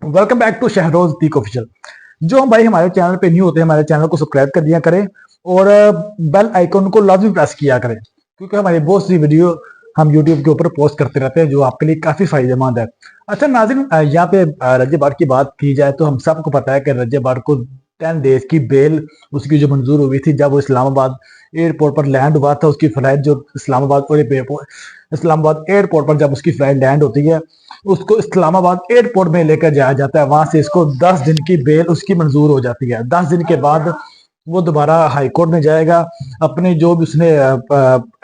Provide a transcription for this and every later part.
Welcome back to Shehroz दीक official. जो हम भाई हमारे चैनल पे न्यू होते हैं, हमारे चैनल को सब्सक्राइब कर दिया करें और बेल आइकन को लाजमी प्रेस किया करें, क्योंकि हमारी बहुत सी वीडियो हम यूट्यूब के ऊपर पोस्ट करते रहते हैं जो आपके लिए काफी फायदेमंद है। अच्छा नाज़रीन, यहाँ पे रज्जे बार की बात की जाए तो हम सबको पता है कि रज्जे बार को 10 डेज की बेल उसकी जो मंजूर हुई थी जब वो इस्लामाबाद एयरपोर्ट पर लैंड हुआ था। उसकी फ्लाइट जो इस्लामाबाद एयरपोर्ट पर जब उसकी फ्लाइट लैंड होती है, उसको इस्लामाबाद एयरपोर्ट में लेकर जाया जाता है। वहां से इसको 10 दिन की बेल उसकी मंजूर हो जाती है। 10 दिन के बाद वो दोबारा हाई कोर्ट में जाएगा। अपने जो भी उसने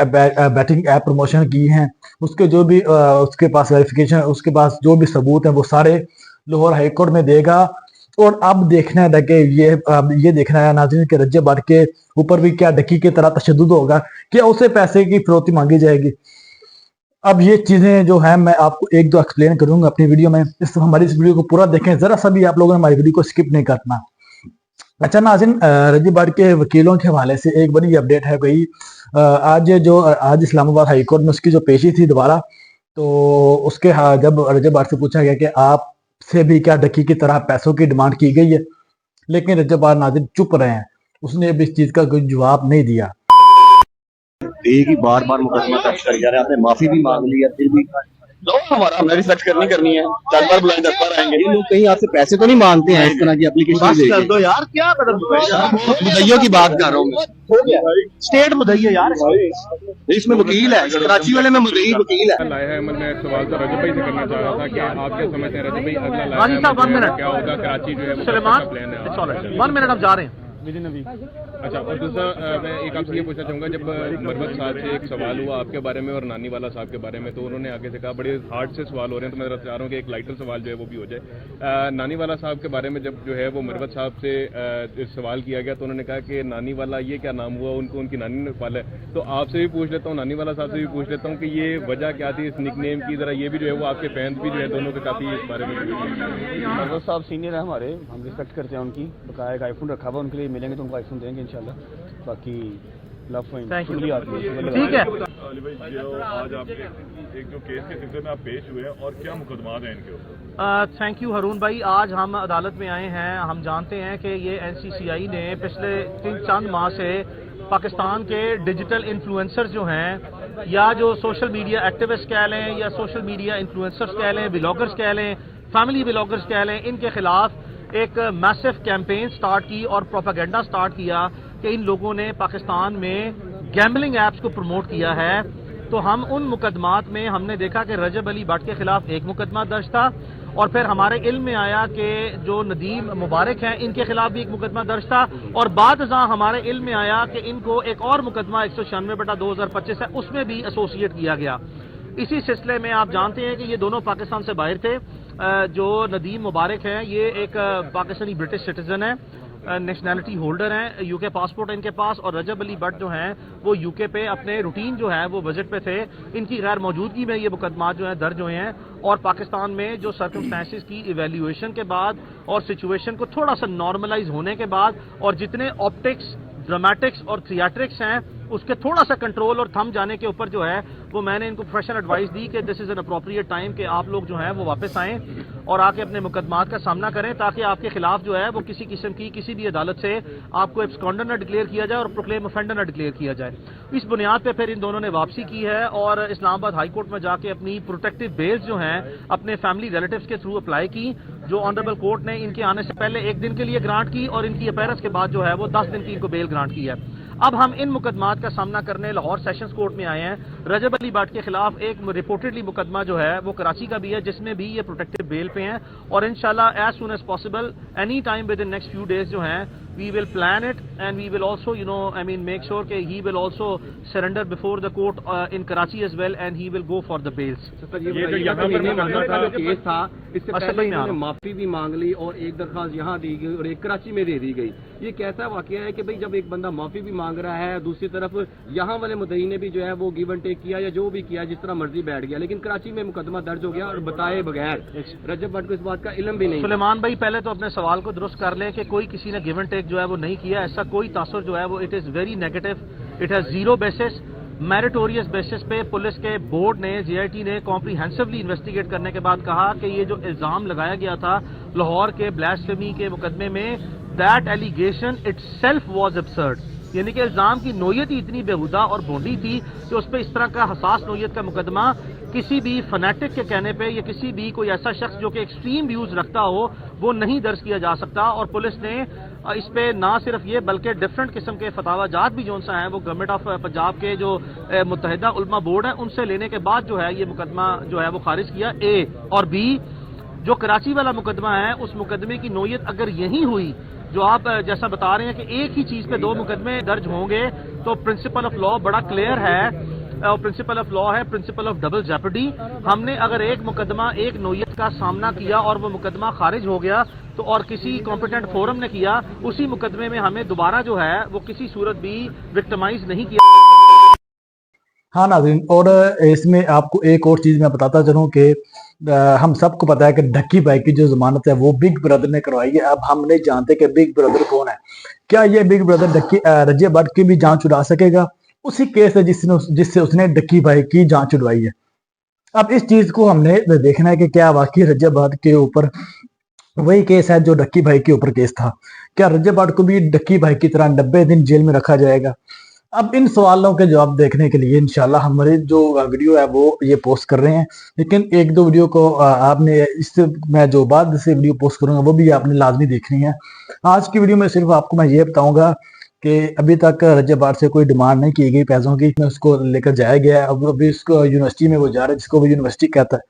बैटिंग ऐप प्रमोशन की हैं, उसके जो भी उसके पास वेरिफिकेशन, उसके पास जो भी सबूत हैं, वो सारे लाहौर हाई कोर्ट में देगा। और अब देखना है कि ये देखना है नाज़रीन के रज्जे बार के ऊपर भी क्या डकी की तरह तशद्दुद होगा, क्या उसे पैसे की फिरौती मांगी जाएगी। अब ये चीजें जो है मैं आपको एक दो एक्सप्लेन करूंगा अपनी वीडियो में। हमारी इस वीडियो को पूरा देखें, जरा सा भी आप लोगों ने हमारी वीडियो को स्किप नहीं करना। अच्छा नाज़रीन, रज्जे बार के वकीलों के हवाले से एक बड़ी अपडेट है गई। आज इस्लामाबाद हाई कोर्ट में उसकी जो पेशी थी दोबारा, तो उसके जब रज्जे बार से पूछा गया कि आपसे भी क्या डकी की तरह पैसों की डिमांड की गई है, लेकिन रज्जे बार नाज़रीन चुप रहे हैं। उसने अभी इस चीज का कोई जवाब नहीं दिया। एक ही बार बार मुकदमा दर्ज कर जा रहे हैं, आपने माफी भी मांग ली है, फिर भी हमारा हमने रिसर्च करनी है। 10 बार बुलाएं 10 बार आएंगे। ये लोग कहीं आपसे पैसे तो नहीं मांगते हैं इस तरह की एप्लीकेशन कर दो यार, क्या मुद्दइयों की बात कर रहा हूँ मैं। हो गया, स्टेट मुद्दई है यार। इसमें वकील है, कराची वाले में मुद्दई वकील है। लाया है। मैं एक सवाल तो रजब भाई से करना चाह रहा था कि आप क्या समझते हैं रजब भाई अगला लाया है क्या होगा कराची जो है प्लान है? 1 मिनट आप जा रहे हैं। अच्छा, और दूसरा मैं एक आपसे ये पूछना चाहूँगा, जब मरवत साहब से एक सवाल हुआ आपके बारे में और नानी वाला साहब के बारे में, तो उन्होंने आगे से कहा बड़े हार्ड से सवाल हो रहे हैं, तो मैं चाह रहा हूँ कि एक लाइटर सवाल जो है वो भी हो जाए। नानी वाला साहब के बारे में जब जो है वो मरवत साहब से सवाल किया गया तो उन्होंने कहा कि नानी वाला ये क्या नाम हुआ, उनकी नानी ने पाला है। तो आपसे भी पूछ लेता हूँ, नानी वाला साहब से भी पूछ लेता हूँ कि ये वजह क्या थी इस निकनेम की, जरा ये भी जो है वो आपके फैंस भी जो है दोनों के काफ़ी इस बारे में। मरवत साहब सीनियर है हमारे, हम रिस्पेक्ट करते हैं उनकी। बकाया एक आईफोन रखा हुआ, उनके लिए मिलेंगे तो उनको आईफोन देंगे इंशाल्लाह। बाकी लव थैंक यू। ठीक है। आज आप एक जो केस के सिलसिले में आप पेश हुए हैं और क्या मुकदमात हैं इनके ऊपर? थैंक यू हरून भाई। आज हम अदालत में आए हैं। हम जानते हैं कि ये NCCI ने पिछले चंद माह से पाकिस्तान के डिजिटल इन्फ्लुएंसर जो हैं, या जो सोशल मीडिया एक्टिविस्ट कह लें, या सोशल मीडिया इन्फ्लुएंसर्स कह लें, व्लॉगर्स कह लें, फैमिली व्लॉगर्स कह लें, इनके खिलाफ एक मैसिव कैंपेन स्टार्ट की और प्रोपेगेंडा स्टार्ट किया कि इन लोगों ने पाकिस्तान में गैम्बलिंग ऐप्स को प्रमोट किया है। तो हम उन मुकदमात में हमने देखा कि रजब अली भट्ट के खिलाफ एक मुकदमा दर्ज था, और फिर हमारे इल्म में आया कि जो नदीम मुबारक हैं इनके खिलाफ भी एक मुकदमा दर्ज था, और बाद हमारे इल्म में आया कि इनको एक और मुकदमा 196/2025 है, उसमें भी एसोसिएट किया गया। इसी सिलसिले में आप जानते हैं कि ये दोनों पाकिस्तान से बाहर थे। जो नदीम मुबारक हैं ये एक पाकिस्तानी ब्रिटिश सिटीजन है, नेशनैलिटी होल्डर हैं, यूके पासपोर्ट है इनके पास, और रजब अली भट्ट जो हैं वो यूके पे अपने रूटीन जो है वो विजिट पे थे। इनकी गैर मौजूदगी में ये मुकदमा जो है दर्ज हुए हैं, और पाकिस्तान में जो सर्कमस्टेंसेस की इवेल्यूएशन के बाद और सिचुएशन को थोड़ा सा नॉर्मलाइज होने के बाद, और जितने ऑप्टिक्स, ड्रामेटिक्स और थिएट्रिक्स हैं उसके थोड़ा सा कंट्रोल और थम जाने के ऊपर जो है वो मैंने इनको प्रोफेशनल एडवाइस दी कि this is an appropriate time कि आप लोग जो हैं वो वापस आएं और आके अपने मुकदमात का सामना करें, ताकि आपके खिलाफ जो है वो किसी किस्म की किसी भी अदालत से आपको एब्सकॉन्डर न डिक्लेयर किया जाए और प्रोक्लेम ऑफेंडर न डिक्लेयर किया जाए। इस बुनियाद पर फिर इन दोनों ने वापसी की है और इस्लामाबाद हाई कोर्ट में जाके अपनी प्रोटेक्टिव बेल्स जो हैं अपने फैमिली रिलेटिव्स के थ्रू अप्लाई की, जो ऑनरेबल कोर्ट ने इनके आने से पहले 1 दिन के लिए ग्रांट की, और इनकी अपीयरेंस के बाद जो है वो 10 दिन की इनको बेल ग्रांट की है। अब हम इन मुकदमात का सामना करने लाहौर सेशंस कोर्ट में आए हैं। रजब अली भट्ट के खिलाफ एक रिपोर्टेडली मुकदमा जो है वो कराची का भी है, जिसमें भी ये प्रोटेक्टिव बेल पे हैं, और इंशाल्लाह as soon as possible any time within next few days जो हैं we will plan it and we will also make sure that he will also surrender before the court in Karachi as well, and he will go for the bails। ये जो यहाँ पर जो case था इससे पहले इन्होंने माफी भी मांग ली और एक दरखास्त यहाँ दी गई और एक कराची में दे दी गई। ये कैसा वाकया है कि भाई जब एक बंदा माफी भी मांग रहा है, दूसरी तरफ यहाँ वाले मुद्दई ने भी जो है वो गिव एंड टेक किया या जो भी किया जिस तरह मर्जी बैठ गया, लेकिन कराची में मुकदमा दर्ज हो गया और बताए बगैर रजब भट्ट को इस बात का इल्म भी नहीं। सुलेमान भाई पहले तो अपने सवाल को दुरुस्त कर लें कि कोई किसी ने गिव एंड टेक जो है वो नहीं किया, ऐसा कोई तासुर जो है वो it is very negative, it has zero basis. Meritorious basis पे पुलिस के बोर्ड ने, JIT ने कॉम्प्रिहेंसिवली इन्वेस्टिगेट करने के बाद कहा कि ये जो इल्जाम लगाया गया था लाहौर के ब्लास्फेमी के मुकदमे में, that allegation itself was absurd. यानी कि इल्ज़ाम की नोयत ही इतनी बेहुदा और भोंडी थी कि उस पर इस तरह का हसास नोयत का मुकदमा किसी भी फनेटिक के कहने पे या किसी भी कोई ऐसा शख्स जो कि एक्सट्रीम व्यूज रखता हो वो नहीं दर्ज किया जा सकता। और पुलिस ने इस पे ना सिर्फ ये बल्कि डिफरेंट किस्म के फतावाजात भी जो सा हैं वो गवर्नमेंट ऑफ पंजाब के जो मुत्तहिदा उलमा बोर्ड है उनसे लेने के बाद जो है ये मुकदमा जो है वो खारिज किया। ए और बी जो कराची वाला मुकदमा है उस मुकदमे की नोयत अगर यही हुई जो आप जैसा बता रहे हैं कि एक ही चीज पे दो मुकदमे दर्ज होंगे तो प्रिंसिपल ऑफ लॉ बड़ा क्लियर है। और प्रिंसिपल ऑफ लॉ है प्रिंसिपल ऑफ डबल जेपडी। हमने अगर एक मुकदमा एक नोयत का सामना किया और वो मुकदमा खारिज हो गया तो और किसी कॉम्पिटेंट फोरम ने किया उसी मुकदमे में हमें दोबारा जो है वो किसी सूरत भी विक्टिमाइज नहीं किया। हाँ नाज़रीन, और इसमें आपको एक और चीज़ मैं बताता चलूँ कि हम सबको पता है कि ढक्की भाई की जो जमानत है वो बिग ब्रदर ने करवाई है। अब हम नहीं जानते कि बिग ब्रदर कौन है। क्या ये बिग ब्रदर रजिया भट्ट की भी जांच छुड़ा सकेगा? उसी केस है जिससे उसने ढक्की भाई की जांच छुड़वाई है। अब इस चीज को हमने देखना है कि क्या वाकई रजिया भट्ट के ऊपर वही केस है जो ढक्की भाई के ऊपर केस था। क्या रजिया भट्ट को भी ढक्की भाई की तरह 90 दिन जेल में रखा जाएगा? अब इन सवालों के जवाब देखने के लिए इंशाल्लाह हमारे जो वीडियो है वो ये पोस्ट कर रहे हैं, लेकिन एक दो वीडियो को आपने इससे मैं जो बाद से वीडियो पोस्ट करूंगा वो भी आपने लाजमी देखनी है। आज की वीडियो में सिर्फ आपको मैं ये बताऊंगा कि अभी तक रजिया भट्ट से कोई डिमांड नहीं की गई पैसों की, उसको लेकर जाया गया है। अब अभी उसको यूनिवर्सिटी में वो जा रहा है जिसको वो यूनिवर्सिटी कहता है,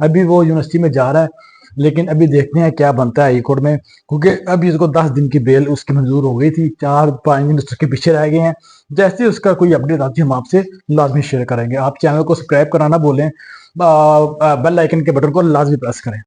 अभी वो यूनिवर्सिटी में जा रहा है। लेकिन अभी देखते हैं क्या बनता है हाई कोर्ट में, क्योंकि अभी उसको 10 दिन की बेल उसकी मंजूर हो गई थी, 4-5 दिन उसके पीछे रह गए हैं। जैसे उसका कोई अपडेट आती है हम आपसे लाजमी शेयर करेंगे। आप चैनल को सब्सक्राइब कराना भूलें, बेल आइकन के बटन को लाजमी प्रेस करें।